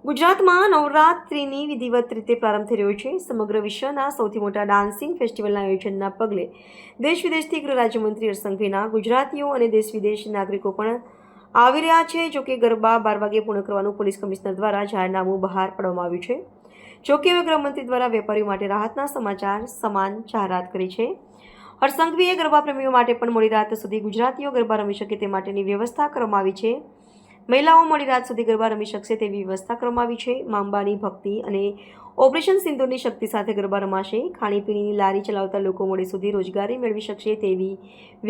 ગુજરાતમાં નવરાત્રિની વિધિવત રીતે પ્રારંભ થઈ રહ્યો છે. સમગ્ર વિશ્વના સૌથી મોટા ડાન્સિંગ ફેસ્ટિવલના આયોજનના પગલે દેશ વિદેશથી ગૃહ રાજ્યમંત્રી હર્ષ સંઘવીના ગુજરાતીઓ અને દેશ વિદેશી નાગરિકો પણ આવી રહ્યા છે. જોકે ગરબા 12 વાગે પૂર્ણ કરવાનું પોલીસ કમિશનર દ્વારા જાહેરનામું બહાર પાડવામાં આવ્યું છે. જોકે હવે ગૃહમંત્રી દ્વારા વેપારીઓ માટે રાહતના સમાચાર સમાન જાહેરાત કરી છે. હર્ષ સંઘવીએ ગરબા પ્રેમીઓ માટે પણ મોડી રાત સુધી ગુજરાતીઓ ગરબા રમી શકે તે માટેની વ્યવસ્થા કરવામાં આવી છે. મહિલાઓ મોડી રાત સુધી ગરબા રમી શકશે તેવી વ્યવસ્થા કરવામાં આવી છે. મા અંબાની ભક્તિ અને ઓપરેશન સિંદૂરની શક્તિ સાથે ગરબા રમાશે. ખાણીપીણીની લારી ચલાવતા લોકો મોડે સુધી રોજગારી મેળવી શકશે તેવી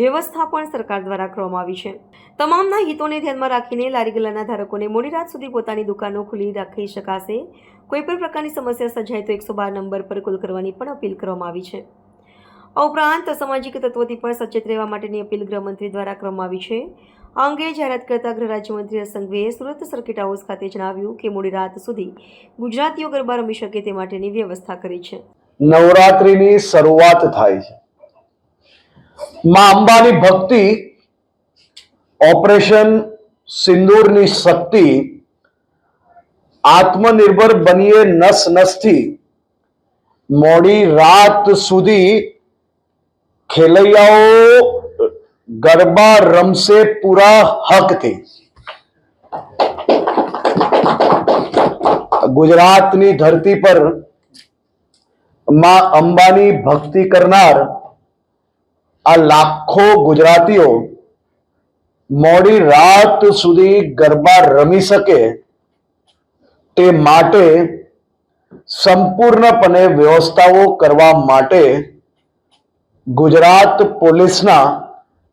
વ્યવસ્થા પણ સરકાર દ્વારા કરવામાં આવી છે. તમામના હિતોને ધ્યાનમાં રાખીને લારી ગલ્લાના ધારકોને મોડી રાત સુધી પોતાની દુકાનો ખુલ્લી રાખી શકાશે. કોઈપણ પ્રકારની સમસ્યા સર્જાય તો 112 નંબર પર કોલ કરવાની પણ અપીલ કરવામાં આવી છે. આ ઉપરાંત અસામાજિક તત્વોથી પણ સચેત રહેવા માટેની અપીલ ગૃહમંત્રી દ્વારા કરવામાં આવી છે. આ અંગે જાહેરાત કરતા ગૃહ રાજ્યમંત્રી હર્ષ સંઘવીએ સુરત સર્કિટ હાઉસ ખાતે જણાવ્યું કે મોડી રાત સુધી ગુજરાતીઓ ગરબા રમી શકે તે માટેની વ્યવસ્થા કરી છે. નવરાત્રિની શરૂઆત થાય છે. માં અંબાની ભક્તિ, ઓપરેશન સિંદૂરની શક્તિ, આત્મનિર્ભર બનીએ નસ નસથી મોડી રાત સુધી ખેલૈયાઓ ગરબા રમશે પૂરા હકથી. ગુજરાતની ધરતી પર માં અંબાની ભક્તિ કરનાર આ લાખો ગુજરાતીઓ મોડી રાત સુધી ગરબા રમી શકે તે માટે સંપૂર્ણપણે વ્યવસ્થાઓ કરવા માટે ગુજરાત પોલીસના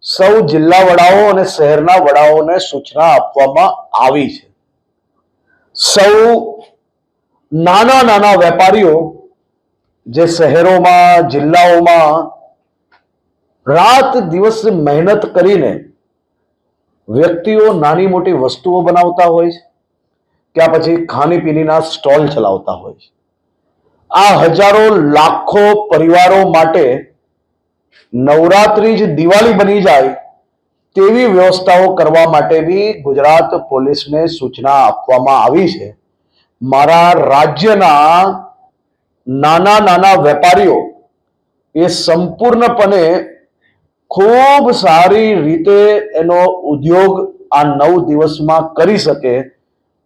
સૌ જિલ્લા વડાઓ અને શહેરના વડાઓને સૂચના આપવામાં આવી છે. સૌ નાના નાના વેપારીઓ જે શહેરોમાં, જિલ્લાઓમાં રાત દિવસ મહેનત કરીને વ્યક્તિઓ નાની મોટી વસ્તુઓ બનાવતા હોય છે, કે પછી ખાણીપીણીના સ્ટોલ ચલાવતા હોય છે, આ હજારો લાખો પરિવારો માટે નવરાત્રી જ દિવાળી બની જાય તેવી વ્યવસ્થાઓ કરવા માટે બી ગુજરાત પોલીસને સૂચના આપવામાં આવી છે. મારા રાજ્યના નાના નાના વેપારીઓ એ સંપૂર્ણપણે ખૂબ સારી રીતે એનો ઉદ્યોગ આ 9 દિવસમાં કરી શકે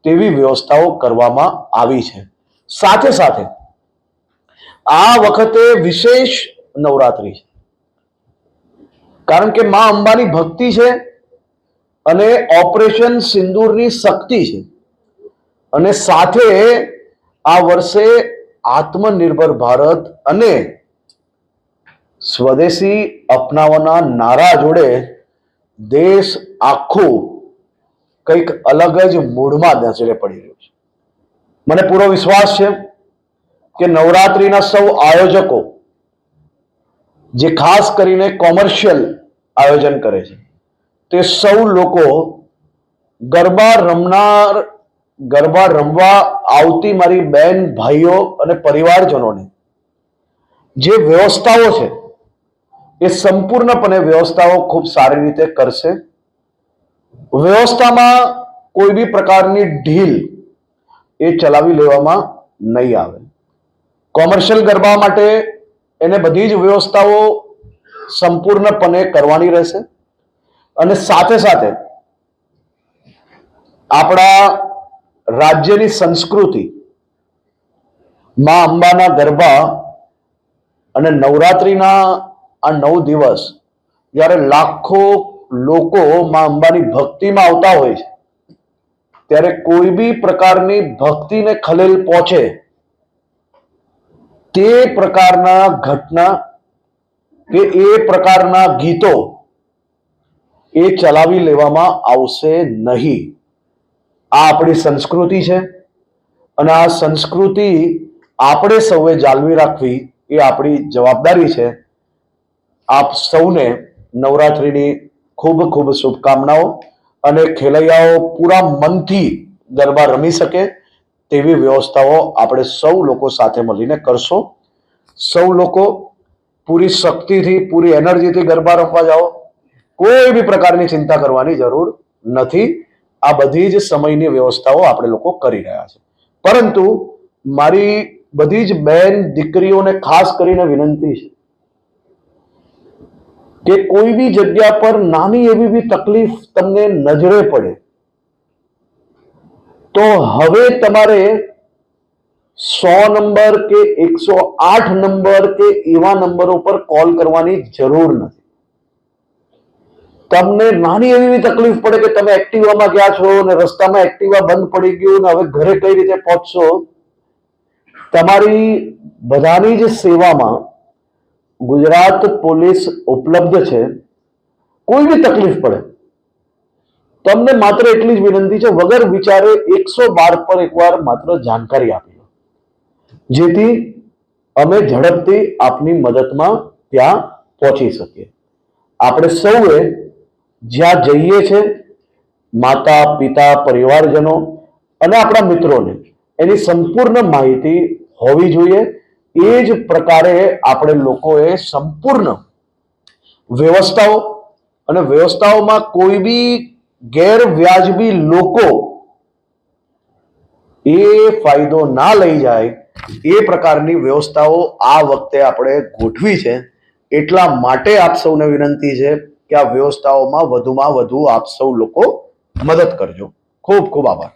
તેવી વ્યવસ્થાઓ કરવામાં આવી છે. સાથે સાથે આ વખતે વિશેષ નવરાત્રી છે, કારણ કે માં અંબાની ભક્તિ છે અને ઓપરેશન સિંદૂરની શક્તિ છે, અને સાથે આ વર્ષે આત્મનિર્ભર ભારત અને સ્વદેશી અપનાવવાના નારા જોડે દેશ આખું કંઈક અલગ જ મૂડમાં નજરે પડી રહ્યું છે. મને પૂરો વિશ્વાસ છે કે નવરાત્રીના સૌ આયોજકો જે ખાસ કરીને કોમર્શિયલ આયોજન કરે છે તે સૌ લોકો ગરબા રમવા આવતી મારી બહેન, ભાઈઓ અને પરિવારજનોને જે વ્યવસ્થાઓ છે એ સંપૂર્ણપણે વ્યવસ્થાઓ ખૂબ સારી રીતે કરશે. વ્યવસ્થામાં કોઈ બી પ્રકારની ઢીલ એ ચલાવી લેવામાં નહીં આવે. કોમર્શિયલ ગરબા માટે એને બધી જ વ્યવસ્થાઓ સંપૂર્ણપણે કરવાની રહેશે. અને સાથે સાથે આપણા રાજ્યની સંસ્કૃતિ, માં અંબાના ગરબા અને નવરાત્રીના આ 9 દિવસ જ્યારે લાખો લોકો માં અંબાની ભક્તિમાં આવતા હોય છે, ત્યારે કોઈ બી પ્રકારની ભક્તિને ખલેલ પહોંચે તે પ્રકારના ઘટના કે એ પ્રકારના ગીતો એ ચલાવી લેવામાં આવશે નહીં. આ આપણી સંસ્કૃતિ છે અને આ સંસ્કૃતિ આપણે સૌએ જાળવી રાખવી એ આપણી જવાબદારી છે. આપ સૌને નવરાત્રિની ખૂબ ખૂબ શુભકામનાઓ, અને ખેલૈયાઓ પૂરા મનથી ગરબા રમી શકે તેવી વ્યવસ્થાઓ આપણે સૌ લોકો સાથે મળીને કરશો. સૌ લોકો પૂરી શક્તિથી, પૂરી એનર્જીથી ગરબા રમવા જાઓ. કોઈ બી પ્રકારની ચિંતા કરવાની જરૂર નથી. આ બધી જ સમયની વ્યવસ્થાઓ આપણે લોકો કરી રહ્યા છે. પરંતુ મારી બધી જ બહેન દીકરીઓને ખાસ કરીને વિનંતી છે કે કોઈ બી જગ્યા પર નાની એવી બી તકલીફ તમને નજરે પડે તો હવે તમારે 100 નંબર કે 108 નંબર કે એવા નંબરો પર કોલ કરવાની જરૂર નથી. તમને નાની એવી તકલીફ પડે કે તમે એક્ટિવામાં ગયા છો અને રસ્તામાં એક્ટિવા બંધ પડી ગયું ને હવે ઘરે કઈ રીતે પહોંચશો, તમારી બધાની જ સેવામાં ગુજરાત પોલીસ ઉપલબ્ધ છે. કોઈ બી તકલીફ પડે તમને માત્ર એટલી જ વિનંતી છે, વગર વિચારે 112 પર એકવાર માત્ર જાણકારી આપી દો, જેથી અમે ઝડપથી આપની મદદમાં ત્યાં પહોંચી શકીએ. આપણે સૌએ જ્યાં જઈએ છે, માતા પિતા પરિવારજનો અને આપણા મિત્રોને એની સંપૂર્ણ માહિતી હોવી જોઈએ. એ જ પ્રકારે આપણે લોકોએ સંપૂર્ણ વ્યવસ્થાઓ અને વ્યવસ્થાઓમાં કોઈ બી ગેરવ્યાજબી લોકો એ ફાયદો ના લઈ જાય એ પ્રકારની વ્યવસ્થાઓ આ વખતે આપણે ગોઠવી છે. એટલા માટે આપ સૌને વિનંતી છે કે આ વ્યવસ્થાઓમાં વધુમાં વધુ આપ સૌ લોકો મદદ કરજો. ખૂબ ખૂબ આભાર.